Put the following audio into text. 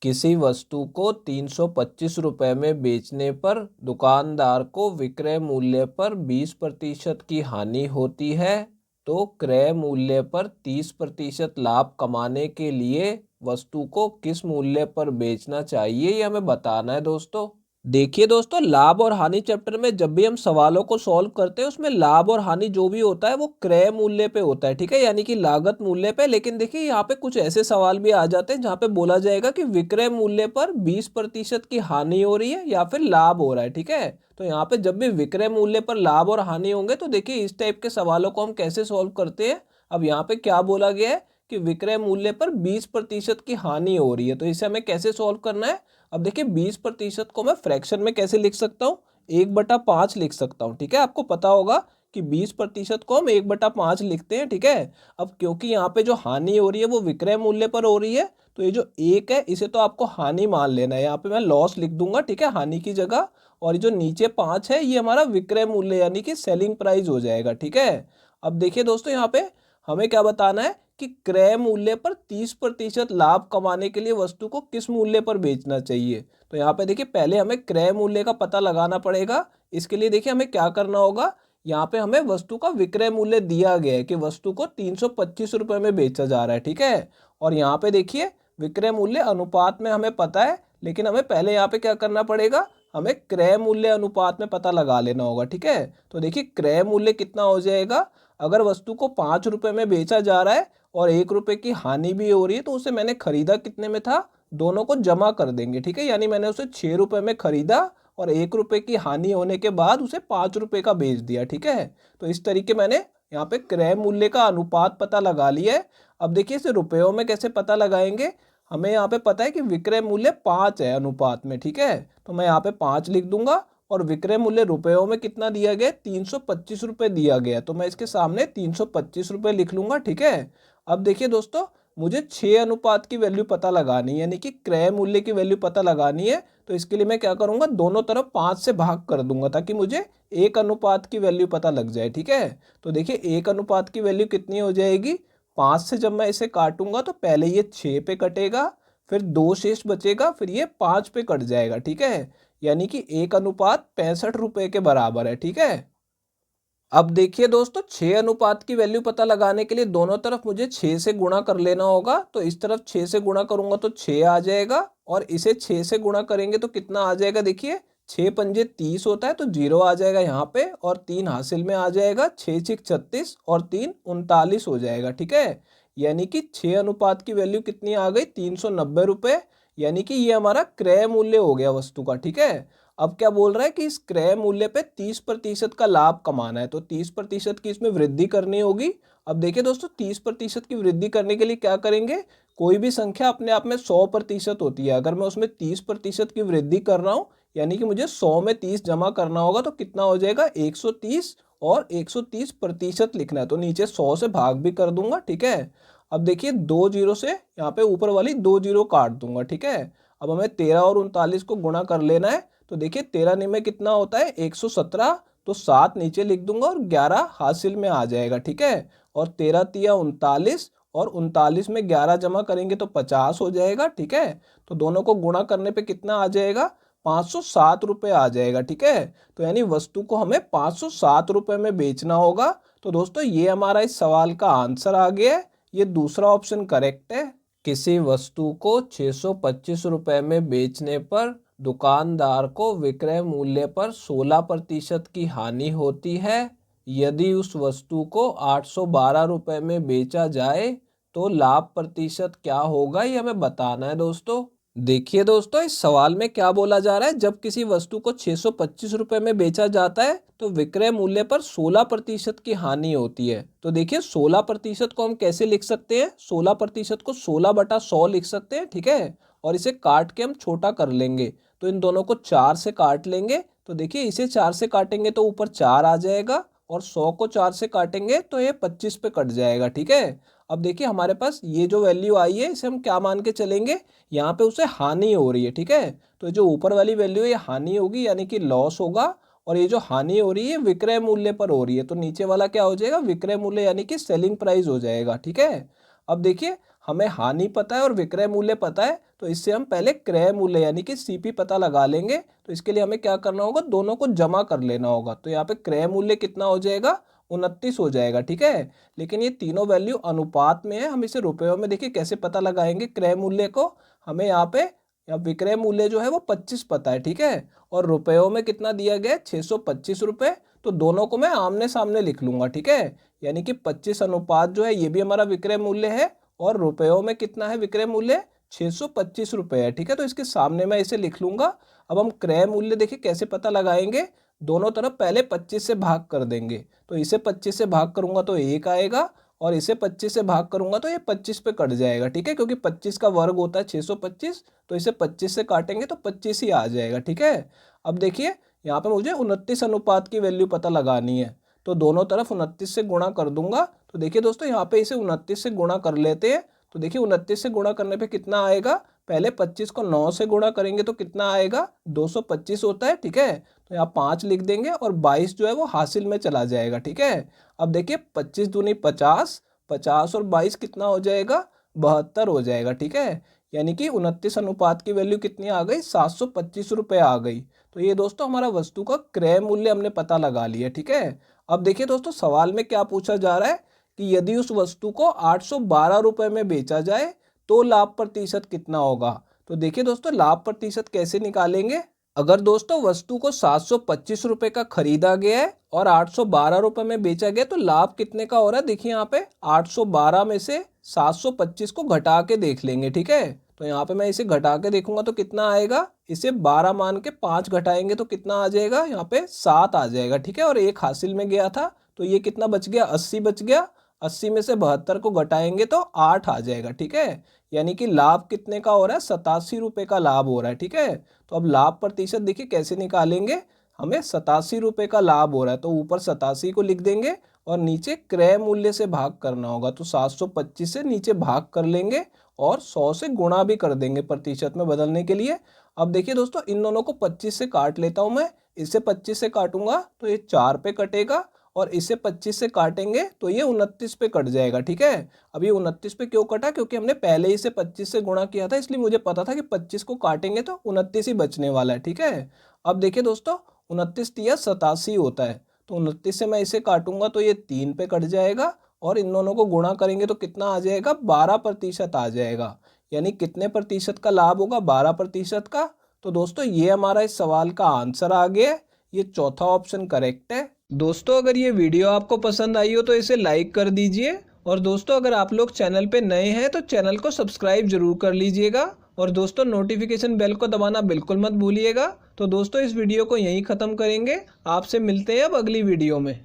किसी वस्तु को 325 रुपये में बेचने पर दुकानदार को विक्रय मूल्य पर 20% की हानि होती है, तो क्रय मूल्य पर 30% लाभ कमाने के लिए वस्तु को किस मूल्य पर बेचना चाहिए, ये हमें बताना है दोस्तों। देखिए दोस्तों, लाभ और हानि चैप्टर में जब भी हम सवालों को सॉल्व करते हैं उसमें लाभ और हानि जो भी होता है वो क्रय मूल्य पे होता है, ठीक है, यानी कि लागत मूल्य पे। लेकिन देखिए यहाँ पे कुछ ऐसे सवाल भी आ जाते हैं जहाँ पे बोला जाएगा कि विक्रय मूल्य पर 20% की हानि हो रही है या फिर लाभ हो रहा है, ठीक है। तो यहाँ पे जब भी विक्रय मूल्य पर लाभ और हानि होंगे तो देखिए इस टाइप के सवालों को हम कैसे सॉल्व करते हैं। अब यहाँ पे क्या बोला गया है कि विक्रय मूल्य पर 20% की हानि हो रही है, तो इसे हमें कैसे सॉल्व करना है। अब देखिए 20% को मैं फ्रैक्शन में कैसे लिख सकता हूँ, 1/5 लिख सकता हूँ, ठीक है। आपको पता होगा कि 20% को हम 1/5 लिखते हैं, ठीक है। अब क्योंकि यहाँ पे जो हानि हो रही है वो विक्रय मूल्य पर हो रही है, तो ये जो 1 है इसे तो आपको हानि मान लेना है, यहाँ पे मैं लॉस लिख दूंगा, ठीक है, हानि की जगह। और ये जो नीचे 5 है ये हमारा विक्रय मूल्य यानी कि सेलिंग प्राइस हो जाएगा, ठीक है। अब देखिए दोस्तों, यहाँ पे हमें क्या बताना है कि क्रय मूल्य पर 30% लाभ कमाने के लिए वस्तु को किस मूल्य पर बेचना चाहिए। तो यहाँ पे देखिए पहले हमें क्रय मूल्य का पता लगाना पड़ेगा। इसके लिए देखिए हमें क्या करना होगा, यहाँ पे हमें वस्तु का विक्रय मूल्य दिया गया है कि वस्तु को 325 रुपये में बेचा जा रहा है, ठीक है। और यहाँ पे देखिए विक्रय मूल्य अनुपात में हमें पता है, लेकिन हमें पहले यहाँ पे क्या करना पड़ेगा, हमें क्रय मूल्य अनुपात में पता लगा लेना होगा, ठीक है। तो देखिए क्रय मूल्य कितना हो जाएगा, अगर वस्तु को 5 रुपये में बेचा जा रहा है और 1 रुपये की हानि भी हो रही है तो उसे मैंने खरीदा कितने में था, दोनों को जमा कर देंगे, ठीक है। यानी मैंने उसे 6 रुपये में खरीदा और 1 रुपये की हानि होने के बाद उसे 5 रुपये का बेच दिया, ठीक है। तो इस तरीके मैंने यहाँ पे क्रय मूल्य का अनुपात पता लगा लिया है। अब देखिए इसे रुपयों में कैसे पता लगाएंगे, हमें यहाँ पे पता है कि विक्रय मूल्य 5 है अनुपात में, ठीक है। तो मैं यहाँ पे 5 लिख दूंगा और विक्रय मूल्य रुपयों में कितना दिया गया, 325 रुपये दिया गया, तो मैं इसके सामने 325 रुपये लिख लूंगा, ठीक है। अब देखिए दोस्तों, मुझे 6 अनुपात की वैल्यू पता लगानी है, यानी कि क्रय मूल्य की वैल्यू पता लगानी है। तो इसके लिए मैं क्या करूंगा, दोनों तरफ 5 से भाग कर दूंगा ताकि मुझे 1 अनुपात की वैल्यू पता लग जाए, ठीक है। तो देखिए 1 अनुपात की वैल्यू कितनी हो जाएगी, 5 से जब मैं इसे काटूंगा तो पहले ये 6 पे कटेगा, फिर 2 शेष बचेगा, फिर ये 5 पे कट जाएगा, ठीक है। यानी कि 1 अनुपात 65 रुपए के बराबर है, ठीक है। अब देखिए दोस्तों, 6 अनुपात की वैल्यू पता लगाने के लिए दोनों तरफ मुझे 6 से गुणा कर लेना होगा। तो इस तरफ 6 से गुणा करूंगा तो 6 आ जाएगा और इसे 6 से गुणा करेंगे तो कितना आ जाएगा, देखिए 6 पंजे 30 होता है तो 0 आ जाएगा यहाँ पे और 3 हासिल में आ जाएगा, 6 6 36 और 3 39 हो जाएगा, ठीक है। यानी कि 6 अनुपात की वैल्यू कितनी आ गई, 390 रुपये, यानी कि ये हमारा क्रय मूल्य हो गया वस्तु का, ठीक है। अब क्या बोल रहा है कि इस क्रय मूल्य पे 30% का लाभ कमाना है, तो 30% की इसमें वृद्धि करनी होगी। अब देखिए दोस्तों, 30% की वृद्धि करने के लिए क्या करेंगे, कोई भी संख्या अपने आप में 100% होती है, अगर मैं उसमें 30% की वृद्धि कर रहा हूँ यानी कि मुझे 100 में 30 जमा करना होगा तो कितना हो जाएगा, 130, और 130% लिखना है तो नीचे 100 से भाग भी कर दूंगा, ठीक है। अब देखिए 2 जीरो से यहाँ पे ऊपर वाली 2 जीरो काट दूंगा, ठीक है। अब हमें 13 और 39 को गुणा कर लेना है, तो देखिए 13 में कितना होता है, 117, तो 7 नीचे लिख दूंगा और 11 हासिल में आ जाएगा, ठीक है। और 13 तिया 39 और 39 में 11 जमा करेंगे तो 50 हो जाएगा, ठीक है। तो दोनों को गुणा करने पे कितना आ जाएगा, 507 रुपये आ जाएगा, ठीक है। तो यानी वस्तु को हमें 507 रुपये में बेचना होगा। तो दोस्तों ये हमारा इस सवाल का आंसर आ गया है, ये दूसरा ऑप्शन करेक्ट है। किसी वस्तु को 625 रुपये में बेचने पर दुकानदार को विक्रय मूल्य पर 16% की हानि होती है। यदि उस वस्तु को 812 रुपये में बेचा जाए तो लाभ प्रतिशत क्या होगा, ये हमें बताना है दोस्तों। देखिए दोस्तों, इस सवाल में क्या बोला जा रहा है, जब किसी वस्तु को 625 रुपये में बेचा जाता है तो विक्रय मूल्य पर 16% की हानि होती है। तो देखिए 16% को हम कैसे लिख सकते हैं, 16% को 16/100 लिख सकते हैं, ठीक है। और इसे काट के हम छोटा कर लेंगे, तो इन दोनों को 4 से काट लेंगे, तो देखिए इसे 4 से काटेंगे तो ऊपर 4 आ जाएगा और 100 को 4 से काटेंगे तो ये 25 पे कट जाएगा, ठीक है। अब देखिए हमारे पास ये जो वैल्यू आई है इसे हम क्या मान के चलेंगे, यहाँ पे उसे हानि हो रही है, ठीक है। तो जो ऊपर वाली वैल्यू है ये हानि होगी यानी कि लॉस होगा, और ये जो हानि हो रही है विक्रय मूल्य पर हो रही है, तो नीचे वाला क्या हो जाएगा, विक्रय मूल्य यानी कि सेलिंग प्राइस हो जाएगा, ठीक है। अब देखिए हमें हानि पता है और विक्रय मूल्य पता है, तो इससे हम पहले क्रय मूल्य यानी कि सीपी पता लगा लेंगे। तो इसके लिए हमें क्या करना होगा, दोनों को जमा कर लेना होगा। तो यहाँ पे क्रय मूल्य कितना हो जाएगा, 29 हो जाएगा, ठीक है। लेकिन ये तीनों वैल्यू अनुपात में है, हम इसे रुपयों में देखिए कैसे पता लगाएंगे क्रय मूल्य को। हमें यहाँ पे विक्रय मूल्य जो है वो 25 पता है, ठीक है, और रुपयों में कितना दिया गया है, 625 रुपये। तो दोनों को मैं आमने सामने लिख लूंगा, ठीक है। यानी कि 25 अनुपात जो है ये भी हमारा विक्रय मूल्य है, और रुपयों में कितना है विक्रय मूल्य, 625 रुपये है, ठीक है। तो इसके सामने मैं इसे लिख लूंगा। अब हम क्रय मूल्य देखिए कैसे पता लगाएंगे, दोनों तरफ पहले 25 से भाग कर देंगे। तो इसे 25 से भाग करूंगा तो 1 आएगा, और इसे 25 से भाग करूंगा तो ये 25 पे कट जाएगा, ठीक है, क्योंकि 25 का वर्ग होता है 625। तो इसे 25 से काटेंगे तो 25 ही आ जाएगा, ठीक है। अब देखिए यहाँ पे मुझे 29 अनुपात की वैल्यू पता लगानी है, तो दोनों तरफ 29 से गुणा कर दूंगा। तो देखिए दोस्तों यहाँ पे इसे 29 से गुणा कर लेते हैं। तो देखिए 29 से गुणा करने पे कितना आएगा, पहले 25 को 9 से गुणा करेंगे तो कितना आएगा, 225 होता है, ठीक है। तो यहाँ 5 लिख देंगे और 22 जो है वो हासिल में चला जाएगा, ठीक है। अब देखिए 25 दूनी 50, 50 और 22 कितना हो जाएगा, 72 हो जाएगा, ठीक है। यानी कि 29 अनुपात की वैल्यू कितनी आ गई, 725 रुपये आ गई। तो ये दोस्तों हमारा वस्तु का क्रय मूल्य हमने पता लगा लिया, ठीक है। अब देखिए दोस्तों सवाल में क्या पूछा जा रहा है कि यदि उस वस्तु को 812 रुपये में बेचा जाए तो लाभ प्रतिशत कितना होगा। तो देखिए दोस्तों लाभ प्रतिशत कैसे निकालेंगे। अगर दोस्तों वस्तु को 725 रुपये का खरीदा गया है और 812 रुपये में बेचा गया, तो लाभ कितने का हो रहा है, देखिए यहाँ पे 812 में से 725 को घटा के देख लेंगे, ठीक है। तो यहाँ पे मैं इसे घटा के देखूंगा तो कितना आएगा, इसे 12 मान के 5 घटाएंगे तो कितना आ जाएगा, यहाँ पे 7 आ जाएगा, ठीक है। और एक हासिल में गया था तो ये कितना बच गया, 80 बच गया। 80 में से 72 को घटाएंगे तो 8 आ जाएगा, ठीक है। यानी कि लाभ कितने का हो रहा है, 87 रुपये का लाभ हो रहा है, ठीक है। तो अब लाभ प्रतिशत देखिए कैसे निकालेंगे, हमें 87 रुपये का लाभ हो रहा है तो ऊपर 87 को लिख देंगे और नीचे क्रय मूल्य से भाग करना होगा। तो 725 से नीचे भाग कर लेंगे और 100 से गुणा भी कर देंगे प्रतिशत में बदलने के लिए। अब देखिए दोस्तों इन दोनों को 25 से काट लेता हूं मैं, इसे 25 से काटूंगा तो ये 4 पे कटेगा, और इसे 25 से काटेंगे तो ये 29 पे कट जाएगा, ठीक है। अब ये 29 पे क्यों कटा, क्योंकि हमने पहले ही इसे 25 से गुणा किया था, इसलिए मुझे पता था कि 25 को काटेंगे तो 29 ही बचने वाला है, ठीक है। अब देखिए दोस्तों 29 तिया 87 होता है, तो 29 से मैं इसे काटूंगा तो ये 3 पे कट जाएगा, और इन दोनों को गुणा करेंगे तो कितना आ जाएगा, 12% आ जाएगा। यानी कितने प्रतिशत का लाभ होगा, 12% का। तो दोस्तों ये हमारा इस सवाल का आंसर आ गया, ये चौथा ऑप्शन करेक्ट है। दोस्तों अगर ये वीडियो आपको पसंद आई हो तो इसे लाइक कर दीजिए, और दोस्तों अगर आप लोग चैनल पे नए हैं तो चैनल को सब्सक्राइब जरूर कर लीजिएगा, और दोस्तों नोटिफिकेशन बेल को दबाना बिल्कुल मत भूलिएगा। तो दोस्तों इस वीडियो को यहीं ख़त्म करेंगे, आपसे मिलते हैं अब अगली वीडियो में।